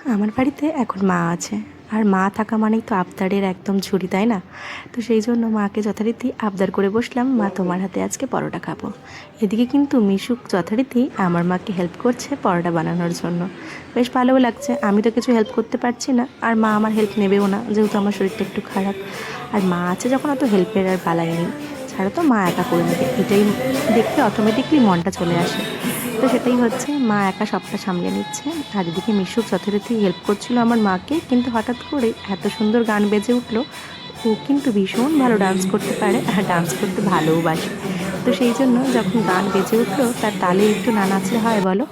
আমার বাড়িতে এখন মা আছে, আর মা থাকা মানেই তো আবদারের একদম ঝুড়ি, তাই না? তো সেই জন্য মাকে যথারীতি আবদার করে বসলাম, মা তোমার হাতে আজকে পরোটা খাবো। এদিকে কিন্তু মিশুক যথারীতি আমার মাকে হেল্প করছে পরোটা বানানোর জন্য। বেশ ভালোও লাগছে। আমি তো কিছু হেল্প করতে পারছি না, আর মা আমার হেল্প নেবেও না, যেহেতু আমার শরীরটা একটু খারাপ। আর মা আছে যখন অত হেল্পের আর বালাই নেই, ছাড়া তো মা একা করে নেবে, এটাই দেখলে অটোমেটিকলি মনটা চলে আসে। তো সেটাই হচ্ছে, মা একা সবটা সামলে নিচ্ছে। আর এদিকে মিশুক যথারীতি হেল্প করছিল আমার মাকে, কিন্তু হঠাৎ করে এত সুন্দর গান বেজে উঠলো। ও কিন্তু ভীষণ ভালো ডান্স করতে পারে, আর ডান্স করতে ভালোওবাসে। তো সেই জন্য যখন গান বেজে উঠলো, তার তালে একটু না নাচলে হয় বলো?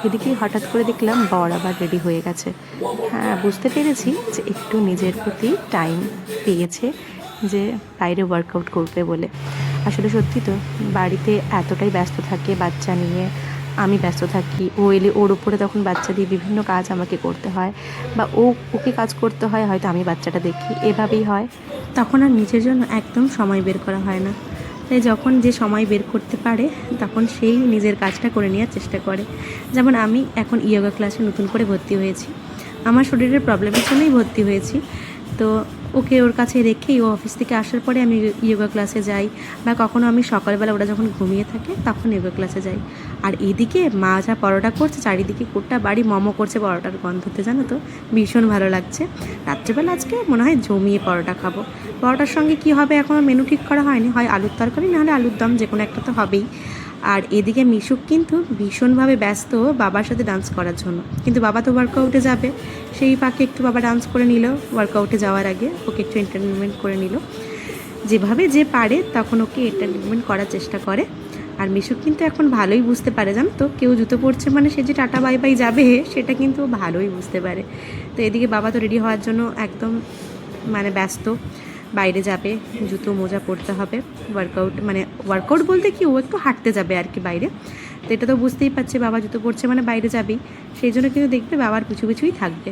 এদিকে হঠাৎ করে দেখলাম বর আবার রেডি হয়ে গেছে। হ্যাঁ, বুঝতে পেরেছি যে একটু নিজের প্রতি টাইম পেয়েছে, যে বাইরে ওয়ার্কআউট করবে বলে। আসলে সত্যি তো, বাড়িতে এতটাই ব্যস্ত থাকে বাচ্চা নিয়ে, আমি ব্যস্ত থাকি, ও এলে ওর উপরে তখন বাচ্চা দিয়ে বিভিন্ন কাজ আমাকে করতে হয়, বা ওকে কাজ করতে হয়, হয়তো আমি বাচ্চাটা দেখি, এভাবেই হয়। তখন আর নিজের জন্য একদম সময় বের করা হয় না। তাই যখন যে সময় বের করতে পারে, তখন সেই নিজের কাজটা করে নেওয়ার চেষ্টা করে। যেমন আমি এখন ইয়োগা ক্লাসে নতুন করে ভর্তি হয়েছি, আমার শরীরের প্রবলেমের জন্যই ভর্তি হয়েছি। তো ওকে ওর কাছে রেখেই ও অফিস থেকে আসার পরে আমি ইয়োগা ক্লাসে যাই, বা কখনও আমি সকালবেলা ওরা যখন ঘুমিয়ে থাকে তখন ইয়োগা ক্লাসে যাই। আর এদিকে মা যা পরোটা করছে, চারিদিকে গোটা বাড়ি মোমো করছে পরোটার গন্ধতে, জানো তো ভীষণ ভালো লাগছে। রাত্রেবেলা আজকে মনে হয় জমিয়ে পরোটা খাবো। পরোটার সঙ্গে কি হবে এখনও মেনু ঠিক করা হয়নি, হয় আলুর তরকারি, নাহলে আলুর দম, যে কোনো একটা তো হবেই। আর এদিকে মিশুক কিন্তু ভীষণভাবে ব্যস্ত বাবার সাথে ডান্স করার জন্য, কিন্তু বাবা তো ওয়ার্কআউটে যাবে, সেই ফাঁকে একটু বাবা ডান্স করে নিল, ওয়ার্কআউটে যাওয়ার আগে ওকে একটু এন্টারটেনমেন্ট করে নিল। যেভাবে যে পারে তখন ওকে এন্টারটেনমেন্ট করার চেষ্টা করে। আর মিশুক কিন্তু এখন ভালোই বুঝতে পারে, জানো তো, কেউ জুতো পরছে মানে সে যে টাটা বাই বাই যাবে, সেটা কিন্তু ভালোই বুঝতে পারে। তো এদিকে বাবা তো রেডি হওয়ার জন্য একদম মানে ব্যস্ত, বাইরে যাবে, জুতো মোজা পরতে হবে, ওয়ার্কআউট বলতে কি, ও একটু হাঁটতে যাবে আর কি বাইরে। তো এটা তো বুঝতেই পারছে, বাবা জুতো পরছে মানে বাইরে যাবেই, সেই জন্য কিন্তু দেখবে বাবার পিছু পিছুই থাকবে।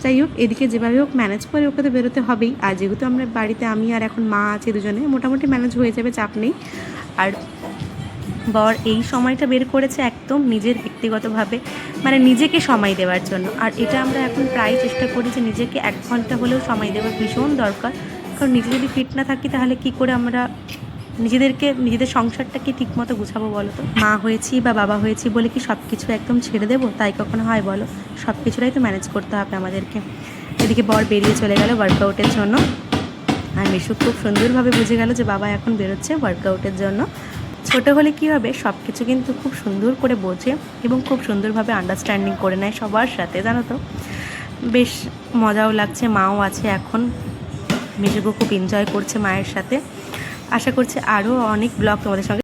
যাই হোক, এদিকে যেভাবে হোক ম্যানেজ করে ওকে তো বেরোতে হবেই। আর যেহেতু আমরা বাড়িতে আমি আর এখন মা আছে দুজনে, মোটামুটি ম্যানেজ হয়ে যাবে, চাপ নেই। আর বর এই সময়টা বের করেছে একদম নিজের ব্যক্তিগতভাবে, মানে নিজেকে সময় দেওয়ার জন্য। আর এটা আমরা এখন প্রায় চেষ্টা করি যে নিজেকে 1 ঘন্টা হলেও সময় দেওয়া ভীষণ দরকার। কারণ নিজে যদি ফিট না থাকি, তাহলে কি করে আমরা নিজেদের সংসারটাকে ঠিকমতো গুছাবো বলো তো? মা হয়েছি বা বাবা হয়েছি বলে কি সব কিছু একদম ছেড়ে দেবো? তাই কখনো হয় বলো? সব কিছুটাই তো ম্যানেজ করতে হবে আমাদেরকে। এদিকে বর বেরিয়ে চলে গেল ওয়ার্কআউটের জন্য, আর মিশু খুব সুন্দরভাবে বুঝে গেল যে বাবা এখন বেরোচ্ছে ওয়ার্কআউটের জন্য। ছোট হলে কি হবে, সব কিছু কিন্তু খুব সুন্দর করে বোঝে এবং খুব সুন্দরভাবে আন্ডারস্ট্যান্ডিং করে নেয় সবার সাথে, জানো তো। বেশ মজাও লাগছে, মাও আছে এখন, মিশুকে খুব এনজয় করছে মায়ের সাথে। আশা করছি আরও অনেক ব্লগ তোমাদের সঙ্গে